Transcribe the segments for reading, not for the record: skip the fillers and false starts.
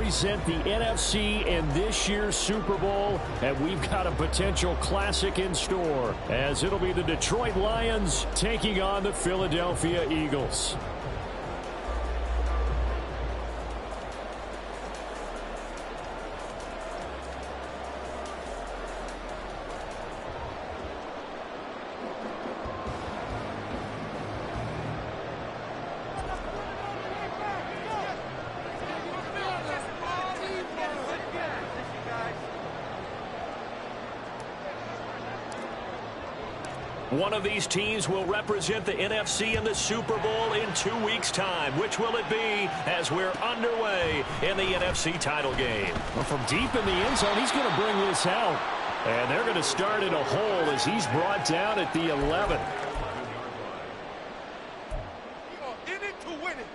represent the NFC in this year's Super Bowl, and we've got a potential classic in store, as it'll be the Detroit Lions taking on the Philadelphia Eagles. One of these teams will represent the NFC in the Super Bowl in 2 weeks' time. Which will it be as we're underway in the NFC title game? Well, from deep in the end zone, he's going to bring this out. And they're going to start in a hole as he's brought down at the 11. In it to win it.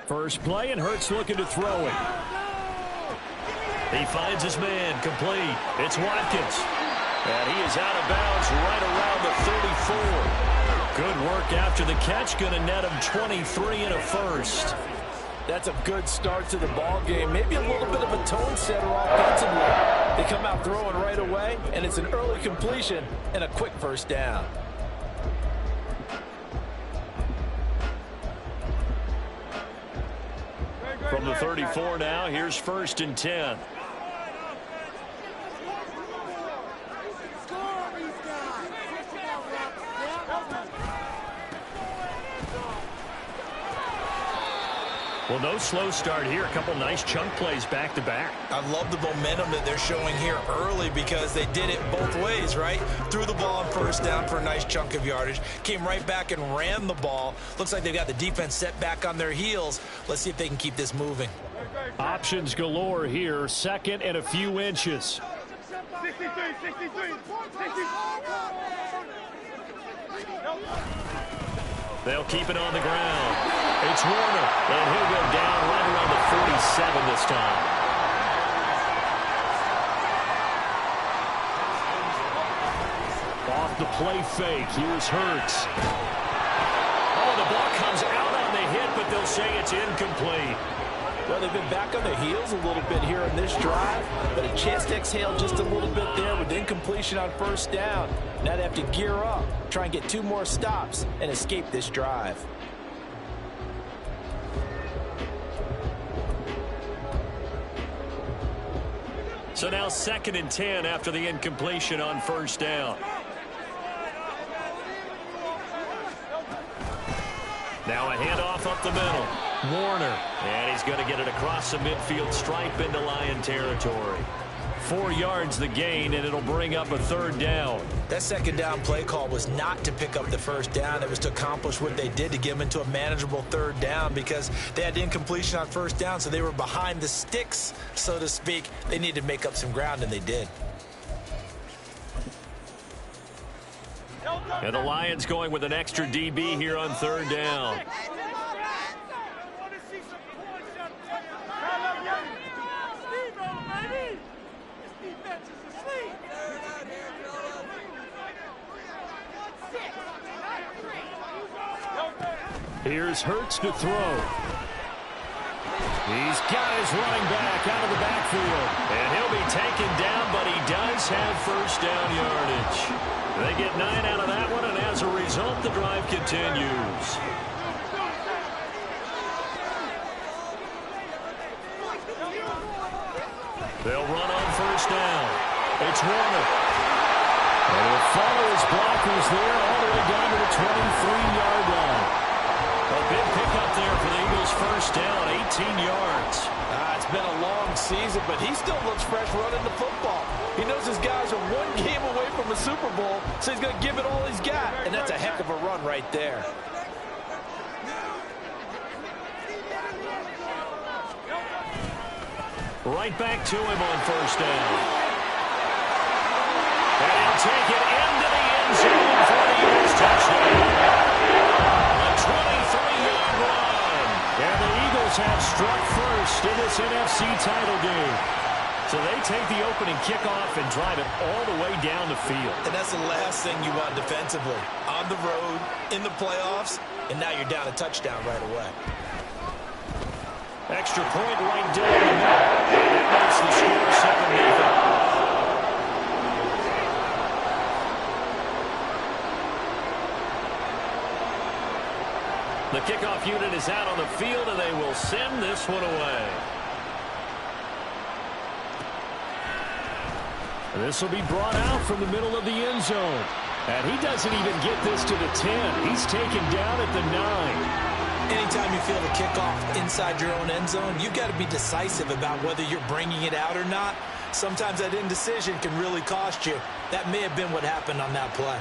First play, and Hurts looking to throw it. He finds his man, complete. It's Watkins. And he is out of bounds right around the 34. Good work after the catch. Going to net him 23 and a first. That's a good start to the ball game. Maybe a little bit of a tone setter offensively. They come out throwing right away, and it's an early completion and a quick first down. From the 34 now, here's 1st and 10. Well, no slow start here. A couple nice chunk plays back to back. I love the momentum that they're showing here early because they did it both ways, right? Threw the ball on first down for a nice chunk of yardage. Came right back and ran the ball. Looks like they've got the defense set back on their heels. Let's see if they can keep this moving. Options galore here. 2nd and a few inches. 63. They'll keep it on the ground. It's Warner, and he'll go down right around the 47 this time. Off the play fake, here's Hurts. Oh, the ball comes out on the hit, but they'll say it's incomplete. Well, they've been back on their heels a little bit here in this drive, but a chance to exhale just a little bit there with incompletion on first down. Now they have to gear up, try and get 2 more stops, and escape this drive. So now 2nd and 10 after the incompletion on first down. Now a handoff up the middle. Warner, and he's going to get it across the midfield stripe into Lion territory. 4 yards the gain, and it'll bring up a 3rd down. That 2nd down play call was not to pick up the first down. It was to accomplish what they did to get them into a manageable 3rd down because they had incompletion on first down, so they were behind the sticks, so to speak. They needed to make up some ground, and they did. And the Lions going with an extra DB here on 3rd down. Here's Hurts to throw. He's got his running back out of the backfield. And he'll be taken down, but he does have first down yardage. They get 9 out of that one, and as a result, the drive continues. They'll run on first down. It's Warner. And he'll follow his blockers there all the way down to the 23-yard line. A big pickup there for the Eagles' first down, 18 yards. been a long season, but he still looks fresh running the football. He knows his guys are one game away from a Super Bowl, so he's going to give it all he's got. And that's a heck of a run right there. Right back to him on first down. And he'll take it into the end zone for the Eagles touchdown. A 23-yard run. And the Eagles have struck first in this NFC title game. So they take the opening kickoff and drive it all the way down the field. And that's the last thing you want defensively. On the road, in the playoffs, and now you're down a touchdown right away. Extra point right down the middle. And it makes the score 7-0. The kickoff unit is out on the field, and they will send this one away. This will be brought out from the middle of the end zone. And he doesn't even get this to the 10. He's taken down at the 9. Anytime you feel the kickoff inside your own end zone, you've got to be decisive about whether you're bringing it out or not. Sometimes that indecision can really cost you. That may have been what happened on that play.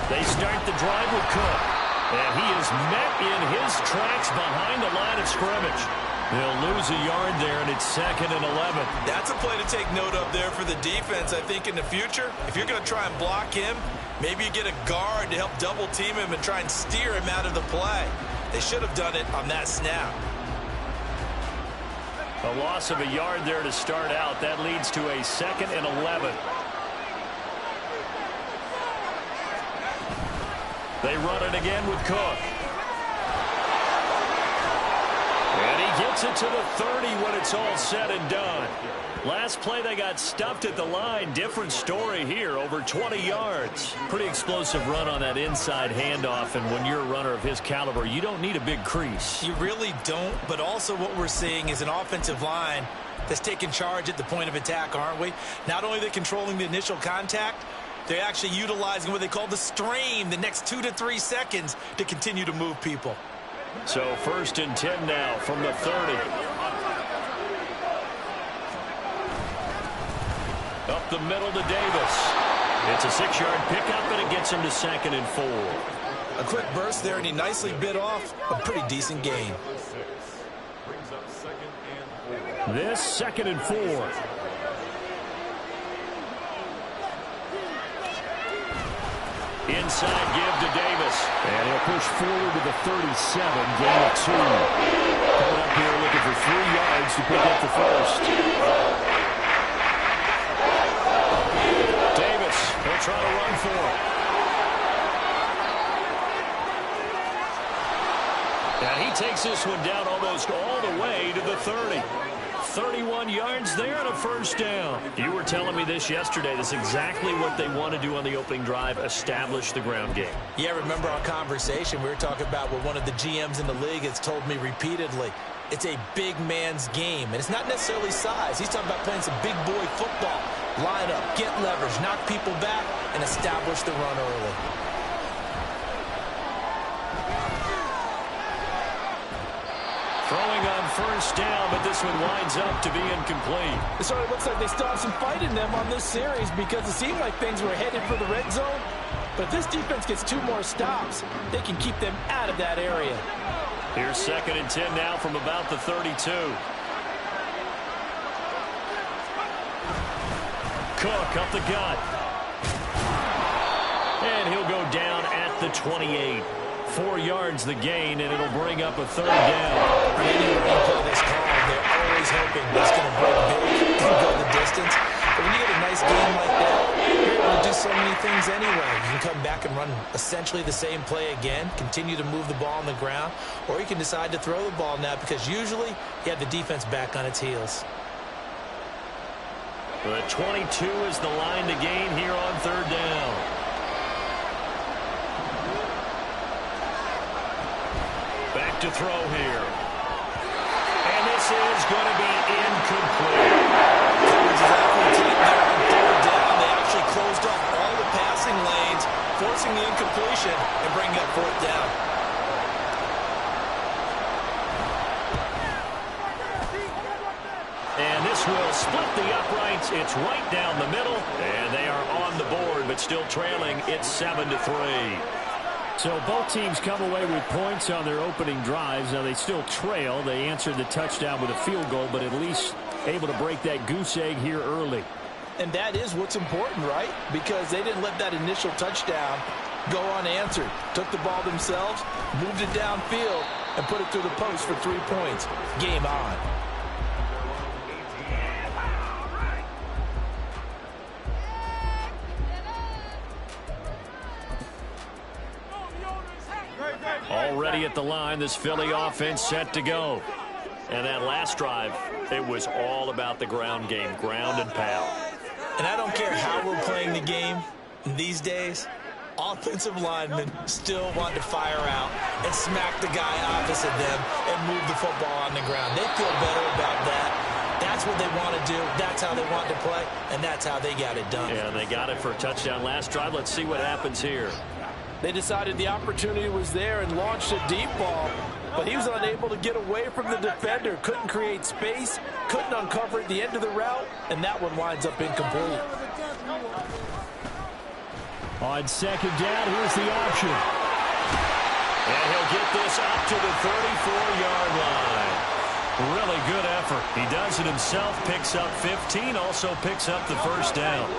They start the drive with Cook. And he is met in his tracks behind the line of scrimmage. They'll lose a yard there, and it's 2nd and 11. That's a play to take note of there for the defense. I think in the future, if you're going to try and block him, maybe you get a guard to help double-team him and try and steer him out of the play. They should have done it on that snap. A loss of a yard there to start out. That leads to a 2nd and 11. They run it again with Cook. And he gets it to the 30 when it's all said and done. Last play, they got stuffed at the line. Different story here, over 20 yards. Pretty explosive run on that inside handoff, and when you're a runner of his caliber, you don't need a big crease. You really don't, but also what we're seeing is an offensive line that's taking charge at the point of attack, aren't we? Not only are they controlling the initial contact, they're actually utilizing what they call the strain, the next 2 to 3 seconds, to continue to move people. So 1st and 10 now from the 30. Up the middle to Davis. It's a 6-yard pickup, and it gets him to 2nd and 4. A quick burst there, and he nicely bit off a pretty decent gain. This 2nd and 4. Inside give to Davis. And he'll push forward to the 37, gain of 2. Coming up here looking for 3 yards to pick up the first. Davis, he'll try to run for it. And he takes this one down almost all the way to the 30. 31 yards there and a first down. You were telling me this yesterday. That's exactly what they want to do on the opening drive, establish the ground game. Yeah, remember our conversation. We were talking about what one of the GMs in the league has told me repeatedly. It's a big man's game, and it's not necessarily size. He's talking about playing some big boy football. Line up, get leverage, knock people back, and establish the run early. Throwing on first down, but this one winds up to be incomplete. It sort of looks like they still have some fight in them on this series because it seemed like things were headed for the red zone. But if this defense gets 2 more stops, they can keep them out of that area. Here's 2nd and 10 now from about the 32. Cook up the gut. And he'll go down at the 28. 4 yards the gain, and it'll bring up a 3rd down. Any play this call, they're always hoping it's going to break big and go the distance. But when you get a nice game like that, you're able to do so many things anyway. You can come back and run essentially the same play again, continue to move the ball on the ground, or you can decide to throw the ball now because usually you have the defense back on its heels. The 22 is the line to gain here on 3rd down. Back to throw here. And this is going to be incomplete. And this will split the uprights. It's right down the middle, and they are on the board, but still trailing. It's 7-3. So both teams come away with points on their opening drives. Now they still trail. They answered the touchdown with a field goal, but at least able to break that goose egg here early. And that is what's important, right? Because they didn't let that initial touchdown go unanswered. Took the ball themselves, moved it downfield, and put it through the post for 3 points. Game on. Already at the line, this Philly offense set to go. And that last drive, it was all about the ground game, ground and pound. And I don't care how we're playing the game these days, offensive linemen still want to fire out and smack the guy opposite them and move the football on the ground. They feel better about that. That's what they want to do. That's how they want to play, and that's how they got it done. Yeah, they got it for a touchdown last drive. Let's see what happens here. They decided the opportunity was there and launched a deep ball, but he was unable to get away from the defender. Couldn't create space, couldn't uncover at the end of the route, and that one winds up incomplete. On second down, here's the option. And he'll get this up to the 34-yard line. Really good effort. He does it himself, picks up 15, also picks up the first down.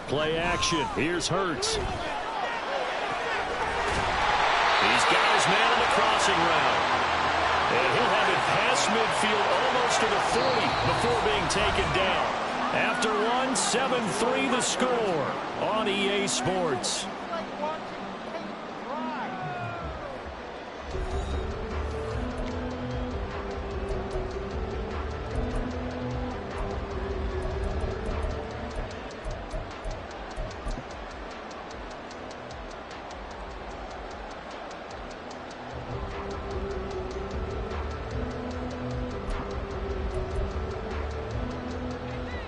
Play action. Here's Hurts. He's got his man in the crossing route. And he'll have it past midfield almost to the 40 before being taken down. After one, 7-3 the score on EA Sports.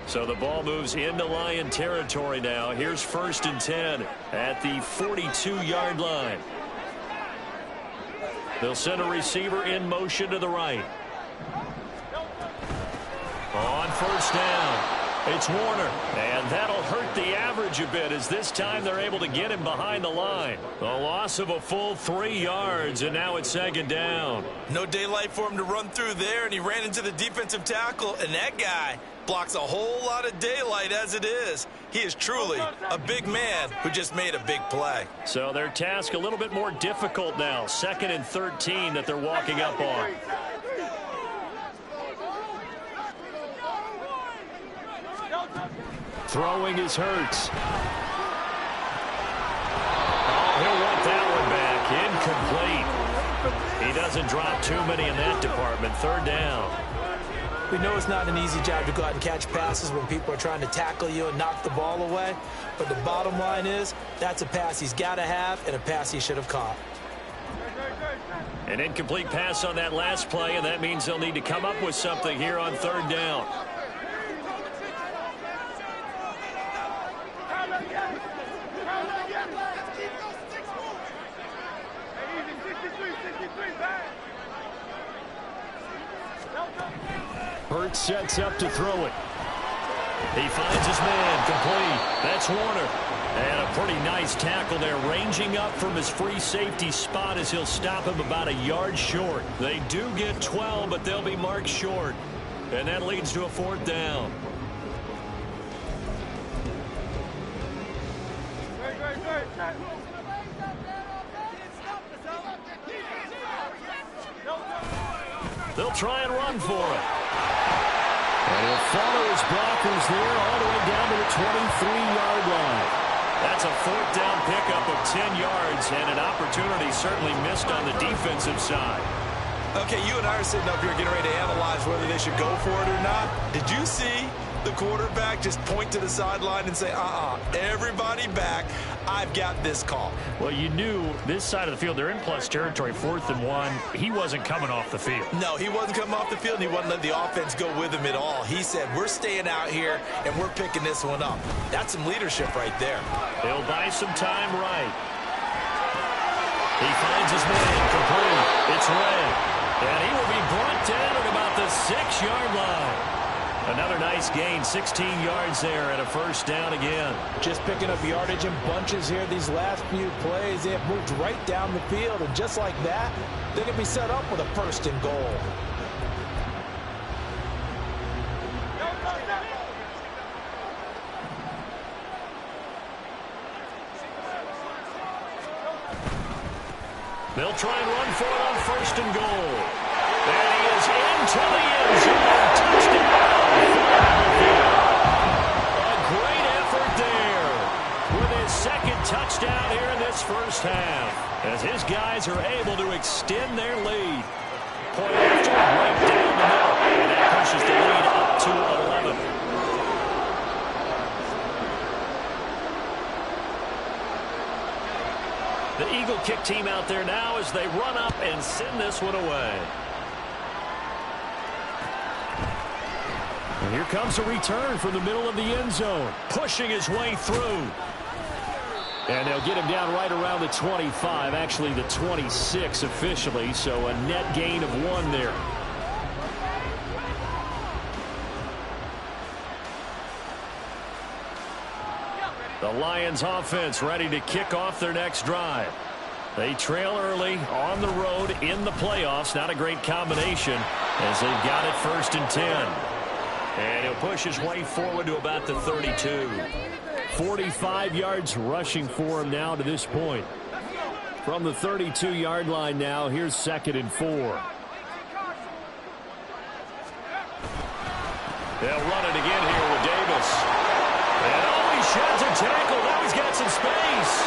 So the ball moves into Lion territory now. Here's 1st and 10 at the 42-yard line. They'll send a receiver in motion to the right. On 1st down, it's Warner. And that'll hurt the average a bit as this time they're able to get him behind the line. A loss of a full 3 yards, and now it's 2nd down. No daylight for him to run through there, and he ran into the defensive tackle, and that guy blocks a whole lot of daylight as it is. He is truly a big man who just made a big play. So their task a little bit more difficult now. 2nd and 13 that they're walking up on. Throwing is Hurts. Oh, he'll want that one back. Incomplete. He doesn't drop too many in that department. 3rd down. We know it's not an easy job to go out and catch passes when people are trying to tackle you and knock the ball away. But the bottom line is, that's a pass he's got to have and a pass he should have caught. An incomplete pass on that last play, and that means they'll need to come up with something here on 3rd down. Hurts sets up to throw it. He finds his man, complete. That's Warner. And a pretty nice tackle there, ranging up from his free safety spot as he'll stop him about a yard short. They do get 12, but they'll be marked short. And that leads to a 4th down. They'll try and run for it. And he'll follow his blockers there all the way down to the 23-yard line. That's a 4th down pickup of 10 yards, and an opportunity certainly missed on the defensive side. Okay, you and I are sitting up here getting ready to analyze whether they should go for it or not. Did you see the quarterback just point to the sideline and say, everybody back, I've got this call? Well, you knew this side of the field, they're in plus territory, 4th and 1. He wasn't coming off the field. No, he wasn't coming off the field, and he wasn't letting the offense go with him at all. He said, we're staying out here, and we're picking this one up. That's some leadership right there. He'll buy some time right. He finds his man, complete. It's Ray. And he will be brought down at about the 6-yard line. Another nice gain, 16 yards there and a first down again. Just picking up yardage in bunches here these last few plays. They have moved right down the field, and just like that, they're going to be set up with a first and goal. They'll try and run for it on first and goal. And he is into the end zone. Touchdown. A great effort there with his second touchdown here in this first half, as his guys are able to extend their lead. Point after right down the middle, and that pushes the lead up to 11. The Eagle kick team out there now as they run up and send this one away. And here comes a return from the middle of the end zone, pushing his way through. And they'll get him down right around the 25, actually the 26 officially, so a net gain of 1 there. The Lions offense ready to kick off their next drive. They trail early on the road in the playoffs. Not a great combination as they've got it first and 10. And he'll push his way forward to about the 32. 45 yards rushing for him now to this point. From the 32-yard line now, here's 2nd and 4. They'll run it again here with Davis. And oh, he sheds a tackle. Now he's got some space.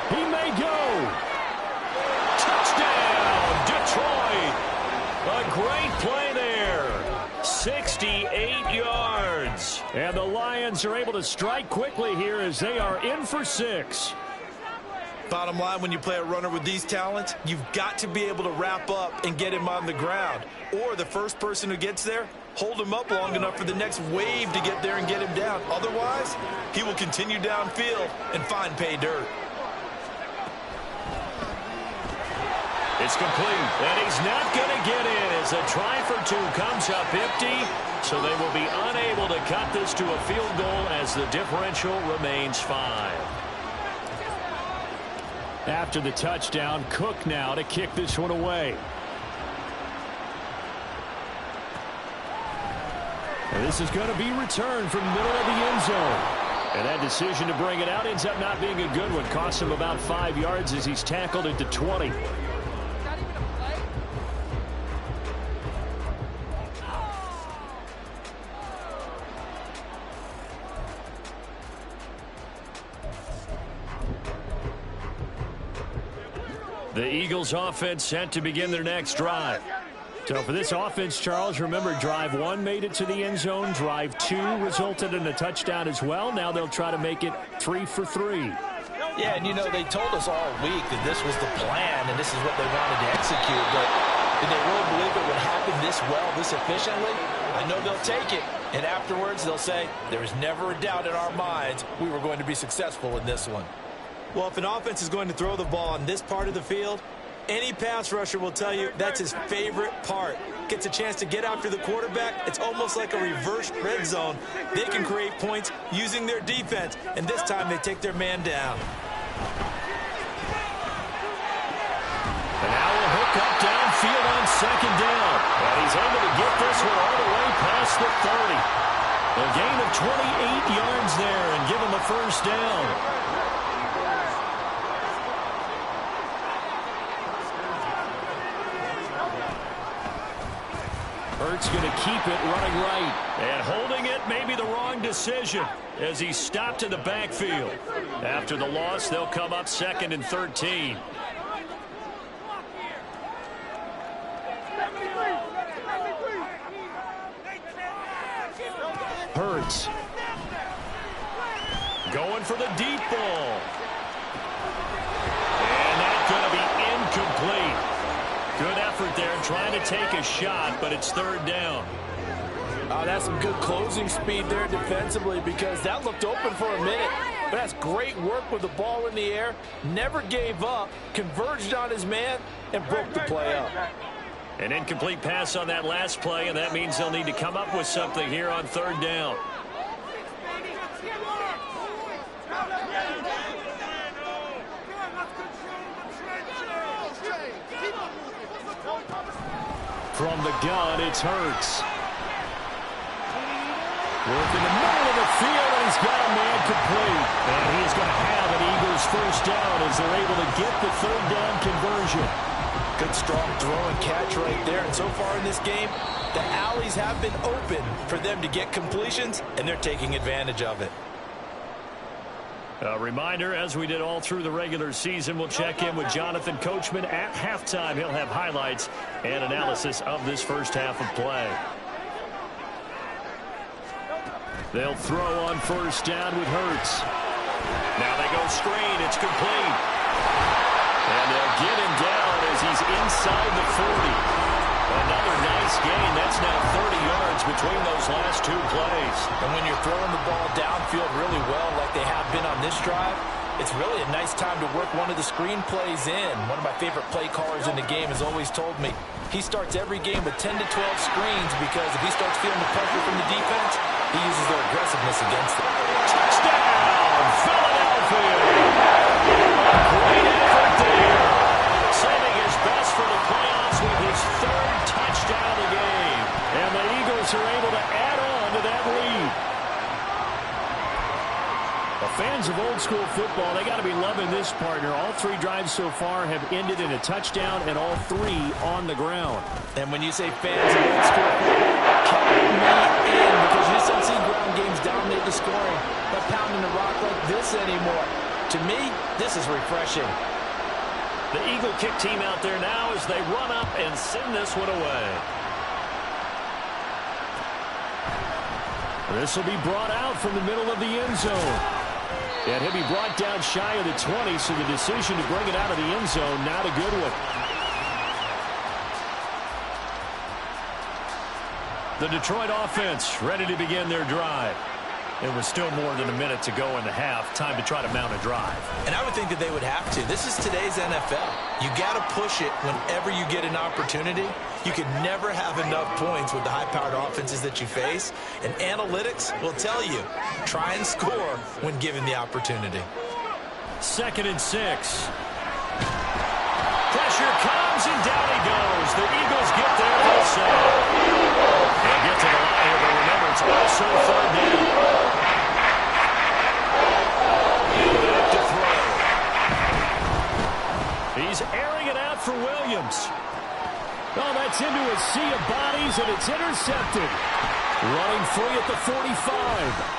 He may go. Touchdown, Detroit. A great play there. 68 yards. And the Lions are able to strike quickly here as they are in for 6. Bottom line, when you play a runner with these talents, you've got to be able to wrap up and get him on the ground. Or the first person who gets there, hold him up long enough for the next wave to get there and get him down. Otherwise, he will continue downfield and find pay dirt. It's complete, and he's not going to get in as a try for 2 comes up empty, so they will be unable to cut this to a field goal as the differential remains 5. After the touchdown, Cook now to kick this one away. And this is going to be returned from the middle of the end zone. And that decision to bring it out ends up not being a good one. Costs him about 5 yards as he's tackled at the 20. The Eagles offense set to begin their next drive. So for this offense, Charles, remember drive 1 made it to the end zone. Drive 2 resulted in a touchdown as well. Now they'll try to make it 3 for 3. Yeah, and you know, they told us all week that this was the plan and this is what they wanted to execute. But did they really believe it would happen this well, this efficiently? I know they'll take it. And afterwards, they'll say, there was never a doubt in our minds we were going to be successful in this one. Well, if an offense is going to throw the ball on this part of the field, any pass rusher will tell you that's his favorite part. Gets a chance to get after the quarterback. It's almost like a reverse red zone. They can create points using their defense, and this time they take their man down. And now a hook up downfield on 2nd down. And he's able to get this one all the way past the 30. A gain of 28 yards there and give him a first down. Hurts going to keep it running right. And holding it may be the wrong decision as he stopped in the backfield. After the loss, they'll come up 2nd and 13. Hurts. Going for the deep ball. And that's going to be incomplete. Good effort there trying to take a shot, but it's 3rd down. That's some good closing speed there defensively because that looked open for a minute. But that's great work with the ball in the air. Never gave up, converged on his man, and broke the play up. An incomplete pass on that last play, and that means they'll need to come up with something here on third down. From the gun, it's Hurts. Work in the middle of the field, and he's got a man complete. And he's going to have an Eagles first down as they're able to get the third down conversion. Good, strong throw and catch right there. And so far in this game, the alleys have been open for them to get completions, and they're taking advantage of it. A reminder, as we did all through the regular season, we'll check in with Jonathan Coachman at halftime. He'll have highlights and analysis of this first half of play. They'll throw on first down with Hurts. Now they go screen. It's complete. And they'll get him down as he's inside the 40. Another nice gain. That's now 30 yards between those last two plays. And when you're throwing the ball downfield really well like they have been on this drive, it's really a nice time to work one of the screen plays in. One of my favorite play callers in the game has always told me he starts every game with 10 to 12 screens because if he starts feeling the pressure from the defense, he uses their aggressiveness against them. Touchdown, Philadelphia! Great effort there. Saving his best for the playoffs with his third touchdown of the game. And the Eagles are able to add on to that lead. The fans of old school football, they got to be loving this partner. All three drives so far have ended in a touchdown, and all three on the ground. And when you say fans of old school football, count me in, because you just don't see ground games dominate the scoring by pounding the rock like this anymore. To me, this is refreshing. The Eagle kick team out there now as they run up and send this one away. This will be brought out from the middle of the end zone. And he'll be brought down shy of the 20, so the decision to bring it out of the end zone, not a good one. The Detroit offense ready to begin their drive. It was still more than a minute to go in the half. Time to try to mount a drive. And I would think that they would have to. This is today's NFL. You got to push it whenever you get an opportunity. You can never have enough points with the high-powered offenses that you face. And analytics will tell you, try and score when given the opportunity. 2nd and 6. Pressure comes, and down he goes. The Eagles get there also. They'll get to the line here, but remember, it's also third down. Back to throw. He's airing it out for Williams. Oh, that's into a sea of bodies, and it's intercepted. Running free at the 45.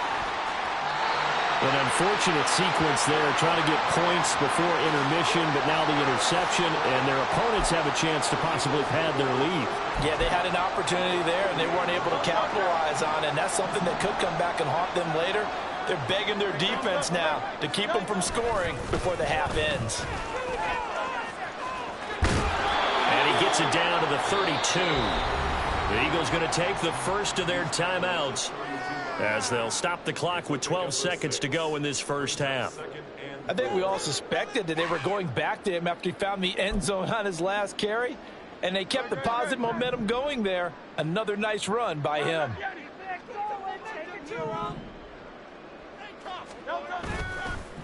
An unfortunate sequence there, trying to get points before intermission, but now the interception, and their opponents have a chance to possibly pad their lead. Yeah, they had an opportunity there, and they weren't able to capitalize on it, and that's something that could come back and haunt them later. They're begging their defense now to keep them from scoring before the half ends. And he gets it down to the 32. The Eagles going to take the first of their timeouts as they'll stop the clock with 12 seconds to go in this first half. I think we all suspected that they were going back to him after he found the end zone on his last carry, and they kept the positive momentum going there. Another nice run by him.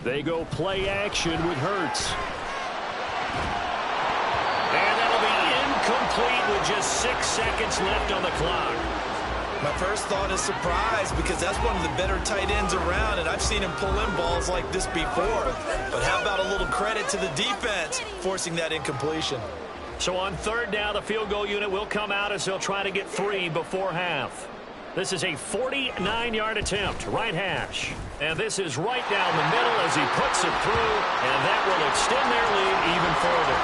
They go play action with Hurts. And that'll be incomplete with just 6 seconds left on the clock. My first thought is surprise, because that's one of the better tight ends around, and I've seen him pull in balls like this before. But how about a little credit to the defense forcing that incompletion? So on third down, the field goal unit will come out as they'll try to get 3 before half. This is a 49-yard attempt, right hash. And this is right down the middle as he puts it through, and that will extend their lead even further.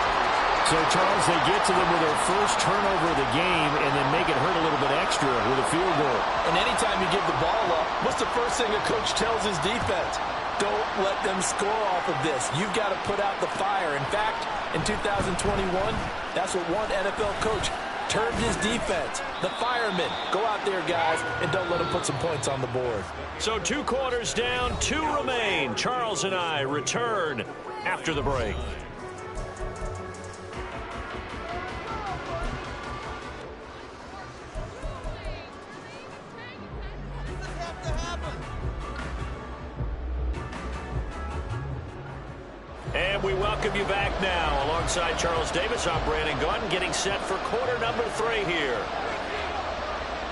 So, Charles, they get to them with their first turnover of the game and then make it hurt a little bit extra with a field goal. And anytime you give the ball up, what's the first thing a coach tells his defense? Don't let them score off of this. You've got to put out the fire. In fact, in 2021, that's what one NFL coach turned his defense. The firemen, go out there, guys, and don't let them put some points on the board. So 2 quarters down, 2 remain. Charles and I return after the break. And we welcome you back now. Alongside Charles Davis, I'm Brandon Gaudin, getting set for quarter number 3 here.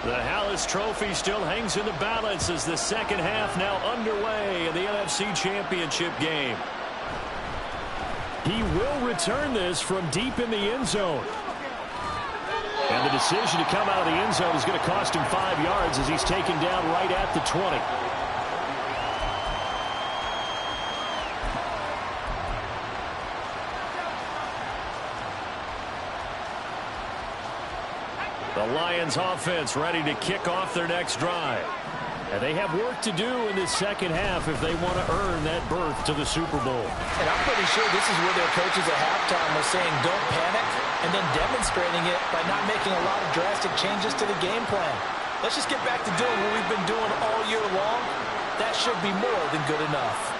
The Hallis Trophy still hangs in the balance as the second half now underway in the NFC Championship game. He will return this from deep in the end zone. And the decision to come out of the end zone is going to cost him 5 yards as he's taken down right at the 20. The Lions offense ready to kick off their next drive. And they have work to do in this second half if they want to earn that berth to the Super Bowl. And I'm pretty sure this is where their coaches at halftime were saying don't panic, and then demonstrating it by not making a lot of drastic changes to the game plan. Let's just get back to doing what we've been doing all year long. That should be more than good enough.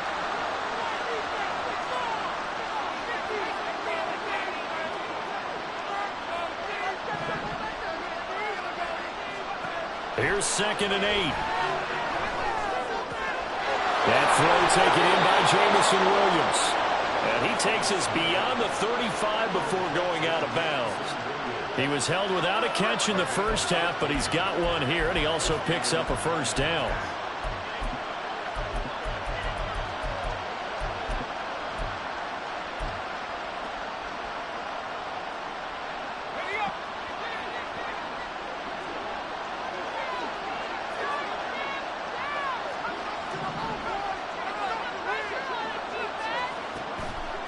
Here's 2nd and 8. That throw taken in by Jameson Williams. And he takes us beyond the 35 before going out of bounds. He was held without a catch in the first half, but he's got one here, and he also picks up a first down.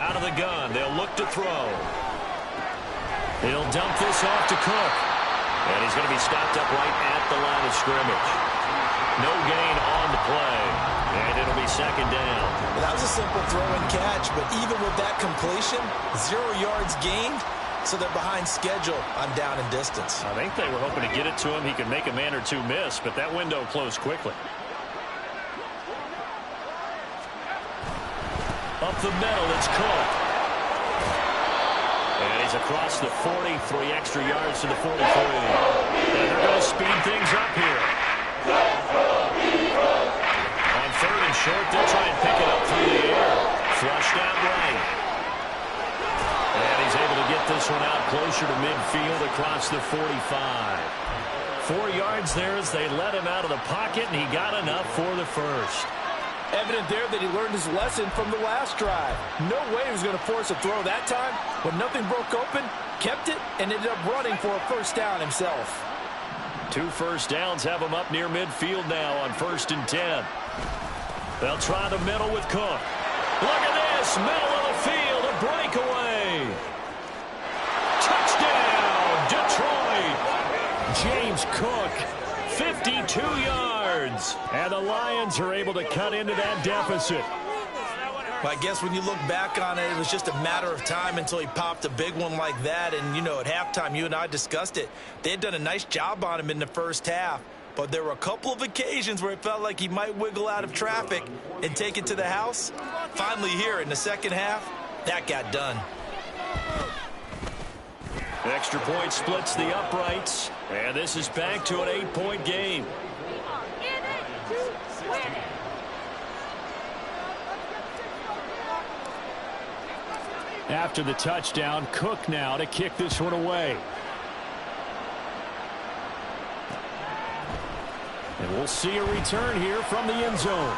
Out of the gun, they'll look to throw. He'll dump this off to Cook. And he's going to be stopped up right at the line of scrimmage. No gain on the play. And it'll be 2nd down. Well, that was a simple throw and catch, but even with that completion, 0 yards gained, so they're behind schedule on down and distance. I think they were hoping to get it to him. He could make a man or 2 miss, but that window closed quickly. Up the middle, it's Cook. And he's across the 40, 3 extra yards to the 43. And they're going to speed things up here. On 3rd and short, they'll try and pick it up through the air. Flushed out right. And he's able to get this one out closer to midfield across the 45. 4 yards there as they let him out of the pocket, and he got enough for the first. Evident there that he learned his lesson from the last drive. No way he was going to force a throw that time. When nothing broke open, kept it, and ended up running for a first down himself. 2 first downs have him up near midfield now on 1st and 10. They'll try the middle with Cook. Look at this, middle of the field, a breakaway. Touchdown, Detroit. James Cook, 52 yards. And the Lions are able to cut into that deficit. Well, I guess when you look back on it, it was just a matter of time until he popped a big one like that. And, you know, at halftime, you and I discussed it. They had done a nice job on him in the first half. But there were a couple of occasions where it felt like he might wiggle out of traffic and take it to the house. Finally here in the second half, that got done. Extra point splits the uprights. And this is back to an 8-point game. After the touchdown, Cook now to kick this one away. And we'll see a return here from the end zone.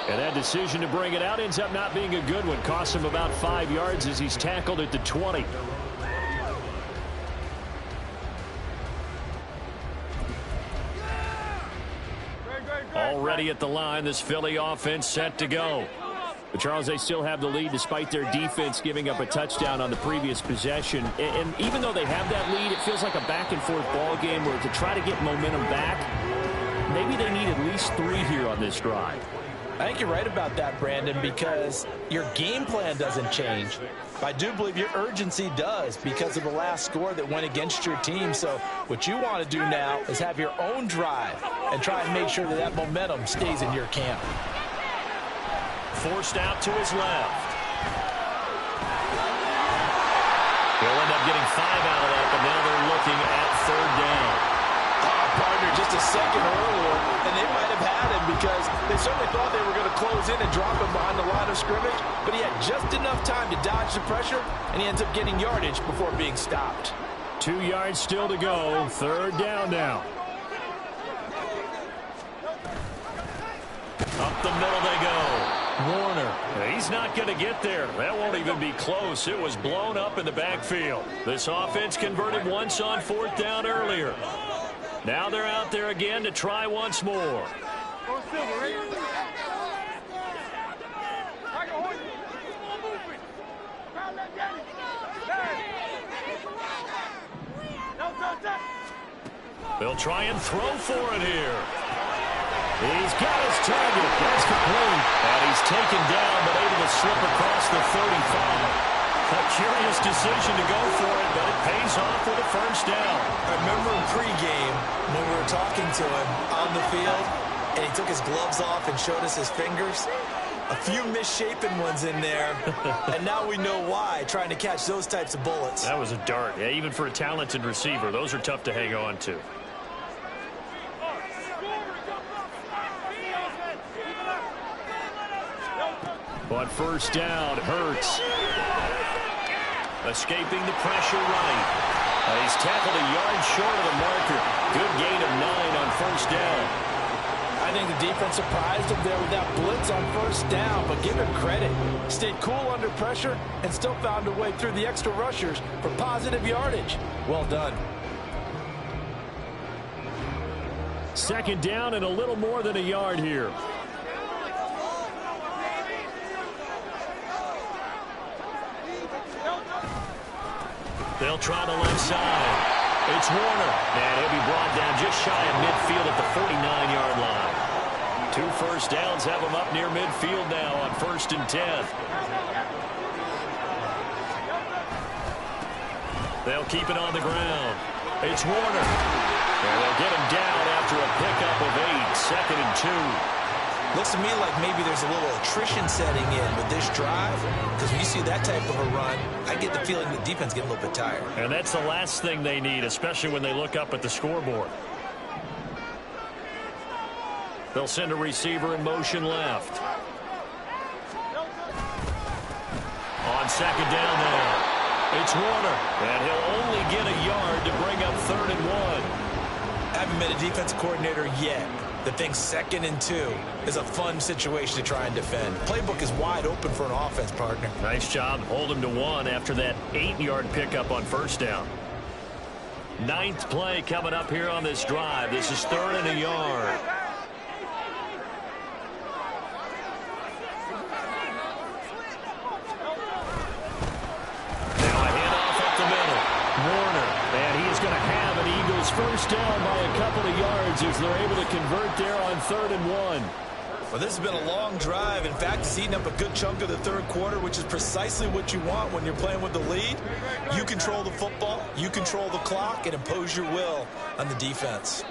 And that decision to bring it out ends up not being a good one. Costs him about 5 yards as he's tackled at the 20. Already at the line, this Philly offense set to go. But, Charles, they still have the lead despite their defense giving up a touchdown on the previous possession. And even though they have that lead, it feels like a back-and-forth ball game where to try to get momentum back, maybe they need at least 3 here on this drive. I think you're right about that, Brandon, because your game plan doesn't change. I do believe your urgency does because of the last score that went against your team. So what you want to do now is have your own drive and try and make sure that that momentum stays in your camp. Forced out to his left. He'll end up getting 5 out of that, but now they're looking at 3rd down. Partner just a second earlier, and they might have had him because they certainly thought they were going to close in and drop him behind the line of scrimmage, but he had just enough time to dodge the pressure, and he ends up getting yardage before being stopped. 2 yards still to go. 3rd down now. Up the middle they go. Warner. He's not going to get there. That won't even be close. It was blown up in the backfield. This offense converted once on 4th down earlier. Now they're out there again to try once more. They'll try and throw for it here. He's got his target. That's complete. And he's taken down, but able to slip across the 35. A curious decision to go for it, but it pays off with a first down. I remember in pregame when we were talking to him on the field, and he took his gloves off and showed us his fingers. A few misshapen ones in there, and now we know why, trying to catch those types of bullets. That was a dart. Yeah, even for a talented receiver, those are tough to hang on to. On first down, Hurts. Escaping the pressure right. He's tackled a yard short of the marker. Good gain of 9 on first down. I think the defense surprised him there with that blitz on first down, but give him credit. Stayed cool under pressure and still found a way through the extra rushers for positive yardage. Well done. 2nd down and a little more than a yard here. They'll try the left side. It's Warner. And he'll be brought down just shy of midfield at the 49-yard line. 2 first downs have him up near midfield now on 1st and 10. They'll keep it on the ground. It's Warner. And they'll get him down after a pickup of 8. 2nd and 2. Looks to me like maybe there's a little attrition setting in with this drive, because when you see that type of a run, I get the feeling the defense getting a little bit tired. And that's the last thing they need, especially when they look up at the scoreboard. They'll send a receiver in motion left. On 2nd down now, it's Warner, and he'll only get a yard to bring up 3rd and 1. Haven't been a defensive coordinator yet that thinks 2nd and 2 is a fun situation to try and defend. Playbook is wide open for an offense, partner. Nice job. Hold him to 1 after that 8-yard pickup on first down. 9th play coming up here on this drive. This is 3rd and a yard. Now a handoff up the middle. Warner, and he is going to have an Eagles first down by a couple of yards as they're able to convert there on 3rd and 1. Well, this has been a long drive. In fact, it's eaten up a good chunk of the 3rd quarter, which is precisely what you want when you're playing with the lead. You control the football, you control the clock, and impose your will on the defense.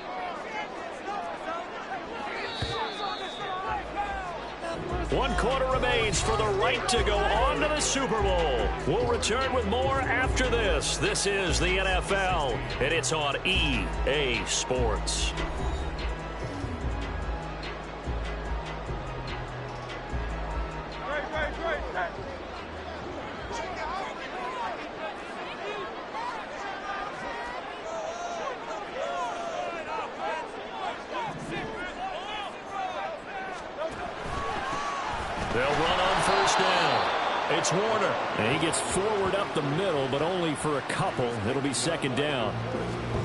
One quarter remains for the right to go on to the Super Bowl. We'll return with more after this. This is the NFL, and it's on EA Sports. They'll run on first down. It's Warner. And he gets forward up the middle, but only for a couple. It'll be 2nd down.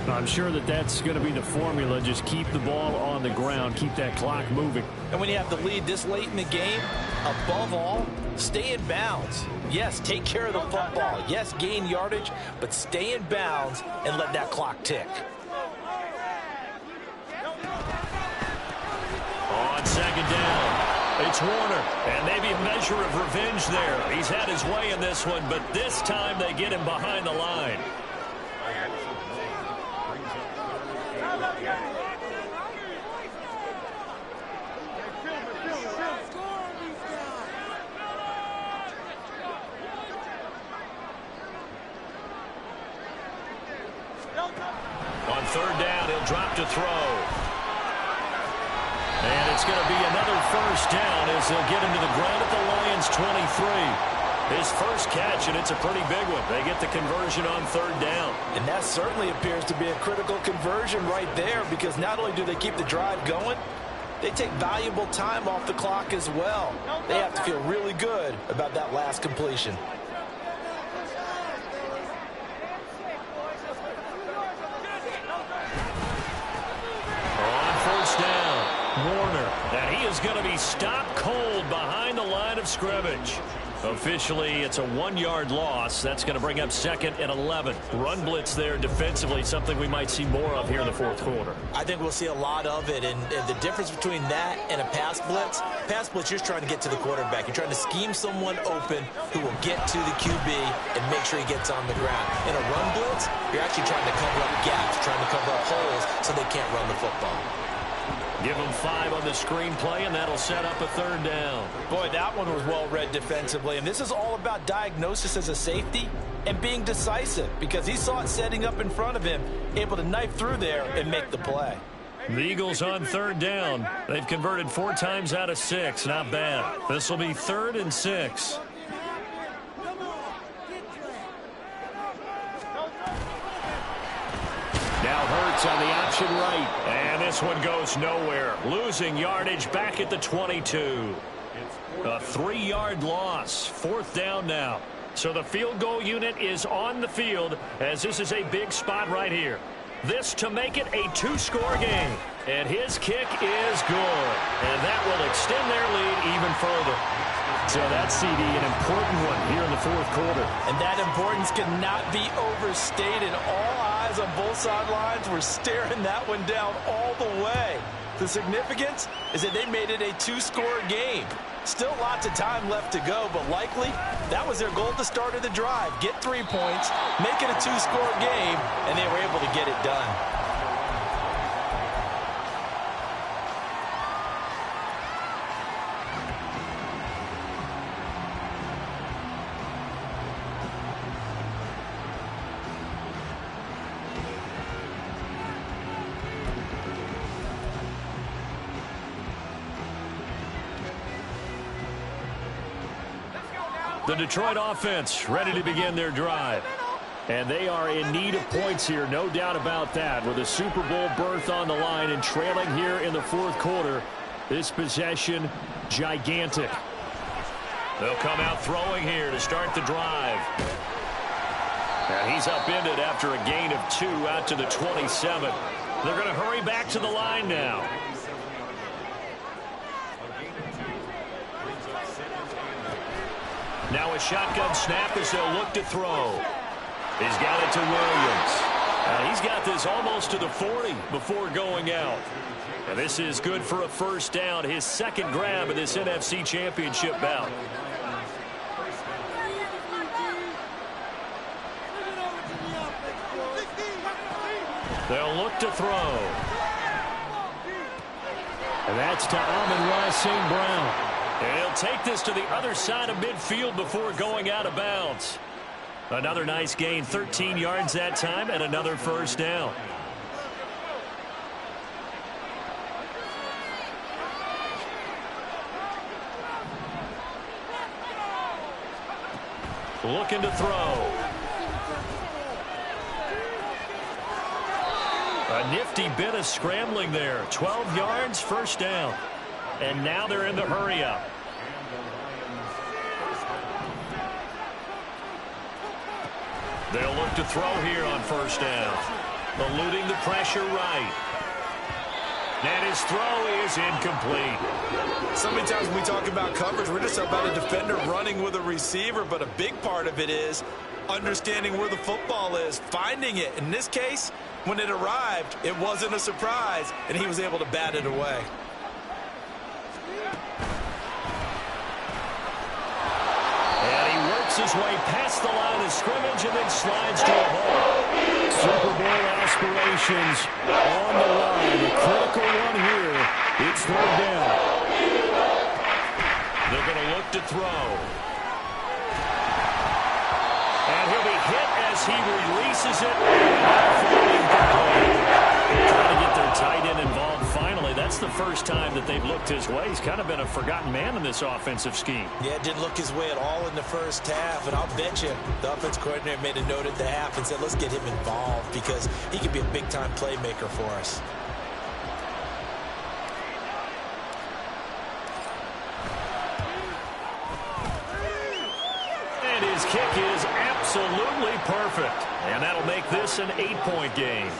I'm sure that that's going to be the formula. Just keep the ball on the ground. Keep that clock moving. And when you have the lead this late in the game, above all, stay in bounds. Yes, take care of the football. Yes, gain yardage, but stay in bounds and let that clock tick. On 2nd down, It's Warner, and maybe a measure of revenge there. He's had his way in this one, but this time they get him behind the line. On third down, he'll drop to throw. And it's going to be another first down as they'll get him to the ground at the Lions' 23. His first catch, and it's a pretty big one. They get the conversion on third down. And that certainly appears to be a critical conversion right there, because not only do they keep the drive going, they take valuable time off the clock as well. They have to feel really good about that last completion. Warner, and he is going to be stopped cold behind the line of scrimmage. Officially, it's a 1-yard loss. That's going to bring up 2nd and 11. Run blitz there defensively, something we might see more of here in the fourth quarter. I think we'll see a lot of it, and the difference between that and a pass blitz, you're trying to get to the quarterback. You're trying to scheme someone open who will get to the QB and make sure he gets on the ground. In a run blitz, you're actually trying to cover up gaps, trying to cover up holes so they can't run the football. Give them 5 on the screenplay, and that'll set up a third down. Boy, that one was well read defensively, and this is all about diagnosis as a safety and being decisive, because he saw it setting up in front of him, able to knife through there and make the play. The Eagles on third down. They've converted 4 times out of 6. Not bad. This will be 3rd and 6. Now Hurts on the option right. And this one goes nowhere. Losing yardage back at the 22. A 3-yard loss. 4th down now. So the field goal unit is on the field, as this is a big spot right here. This to make it a 2-score game. And his kick is good. And that will extend their lead even further. So that's, CD, an important one here in the fourth quarter. And that importance cannot be overstated. All eyes on both sidelines were staring that one down all the way. The significance is that they made it a 2-score game. Still lots of time left to go, but likely that was their goal at the start of the drive. Get 3 points, make it a 2-score game, and they were able to get it done. The Detroit offense ready to begin their drive. And they are in need of points here, no doubt about that, with a Super Bowl berth on the line and trailing here in the fourth quarter. This possession, gigantic. They'll come out throwing here to start the drive. And he's upended after a gain of 2 out to the 27. They're going to hurry back to the line now. Now a shotgun snap as they'll look to throw. He's got it to Williams. He's got this almost to the 40 before going out. And this is good for a first down, his 2nd grab of this NFC Championship bout. They'll look to throw. And that's to Amon-Ra St. Brown. And he'll take this to the other side of midfield before going out of bounds. Another nice gain, 13 yards that time, and another first down. Looking to throw. A nifty bit of scrambling there. 12 yards, first down. And now they're in the hurry-up. They'll look to throw here on first down. Eluding the pressure right. And his throw is incomplete. So many times when we talk about coverage, we're just about a defender running with a receiver, but a big part of it is understanding where the football is, finding it. In this case, when it arrived, it wasn't a surprise, and he was able to bat it away. makes his way past the line of scrimmage and then slides to a hole. Super Bowl aspirations on the line. A critical one here. It's third down. They're going to look to throw. And he'll be hit as he releases it. Trying to get their tight end involved finally. That's the first time that they've looked his way. He's kind of been a forgotten man in this offensive scheme. Yeah, it didn't look his way at all in the first half. And I'll bet you the offense coordinator made a note at the half and said, let's get him involved because he could be a big-time playmaker for us. And his kick is absolutely perfect. And that'll make this an 8-point game.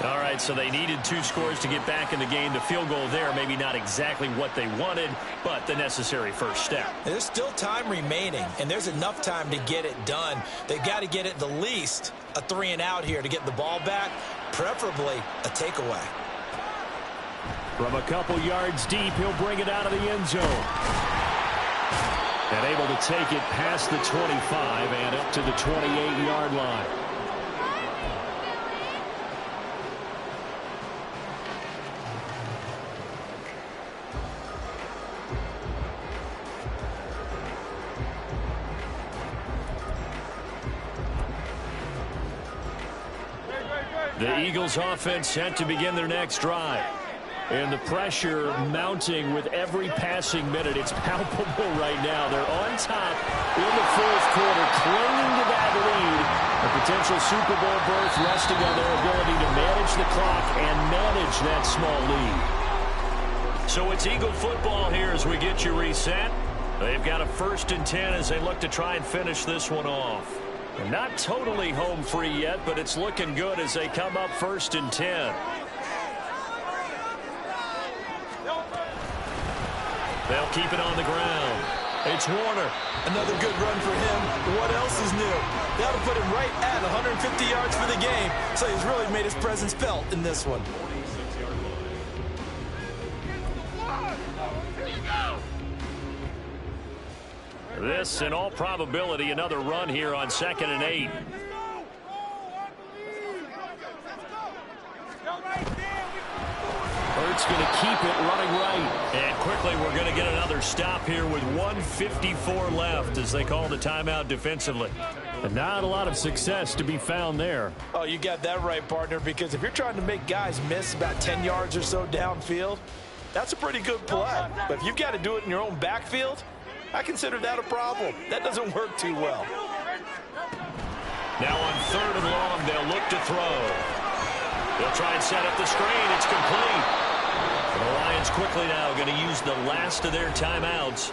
All right, so they needed 2 scores to get back in the game. The field goal there, maybe not exactly what they wanted, but the necessary first step. There's still time remaining, and there's enough time to get it done. They've got to get at the least a 3-and-out here to get the ball back, preferably a takeaway. From a couple yards deep, he'll bring it out of the end zone. And able to take it past the 25 and up to the 28-yard line. The Eagles offense set to begin their next drive. And the pressure mounting with every passing minute. It's palpable right now. They're on top in the fourth quarter, clinging to that lead. A potential Super Bowl berth resting on their ability to manage the clock and manage that small lead. So it's Eagle football here as we get you reset. They've got a 1st and 10 as they look to try and finish this one off. Not totally home free yet, but it's looking good as they come up 1st and 10. They'll keep it on the ground. It's Warner. Another good run for him. What else is new? That'll put him right at 150 yards for the game, so he's really made his presence felt in this one. This, in all probability, another run here on 2nd and 8. Hurts going to keep it running right. And quickly we're going to get another stop here with 1:54 left as they call the timeout defensively. And not a lot of success to be found there. Oh, you got that right, partner, because if you're trying to make guys miss about 10 yards or so downfield, that's a pretty good play. But if you've got to do it in your own backfield, I consider that a problem. That doesn't work too well. Now on 3rd and long, they'll look to throw. They'll try and set up the screen. It's complete. And the Lions quickly now going to use the last of their timeouts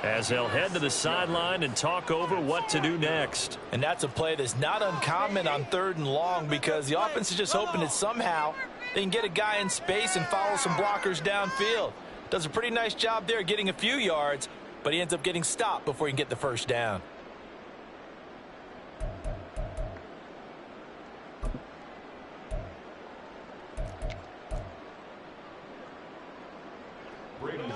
as they'll head to the sideline and talk over what to do next. And that's a play that's not uncommon on 3rd and long because the offense is just hoping that somehow they can get a guy in space and follow some blockers downfield. Does a pretty nice job there getting a few yards, but he ends up getting stopped before he can get the first down.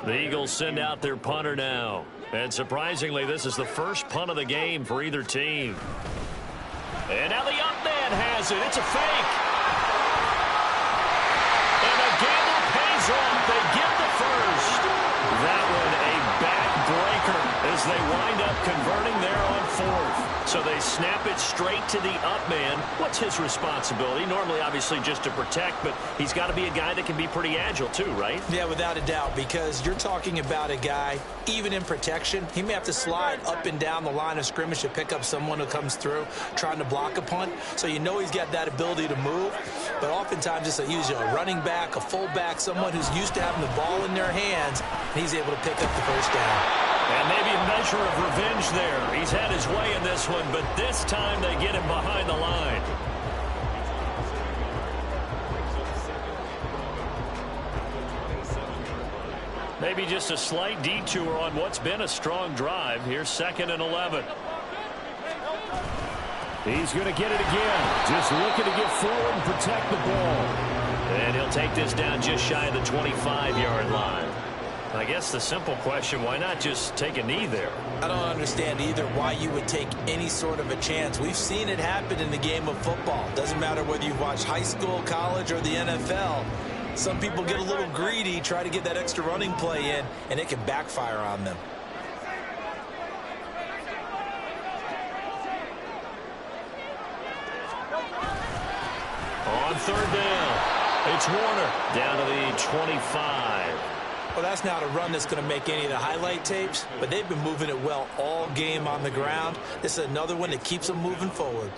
The Eagles send out their punter now. And surprisingly, this is the first punt of the game for either team. And now the up man has it. It's a fake. And a gamble pays off. They get the first. That one a backbreaker as they wind up converting there on 4th. So they snap it straight to the up man. What's his responsibility? Normally, obviously, just to protect, but he's got to be a guy that can be pretty agile too, right? Yeah, without a doubt, because you're talking about a guy, even in protection, he may have to slide up and down the line of scrimmage to pick up someone who comes through trying to block a punt. So you know he's got that ability to move. But oftentimes it's usually a running back, a fullback, someone who's used to having the ball in their hands, and he's able to pick up the first down. And maybe a measure of revenge there. He's had his way in this one, but this time they get him behind the line. Maybe just a slight detour on what's been a strong drive. Here's 2nd and 11. He's going to get it again. Just looking to get forward and protect the ball. And he'll take this down just shy of the 25-yard line. I guess the simple question, why not just take a knee there? I don't understand either why you would take any sort of a chance. We've seen it happen in the game of football. Doesn't matter whether you've watched high school, college, or the NFL. Some people get a little greedy, try to get that extra running play in, and it can backfire on them. On third down, it's Warner down to the 25. Well, that's not a run that's going to make any of the highlight tapes, but they've been moving it well all game on the ground. This is another one that keeps them moving forward.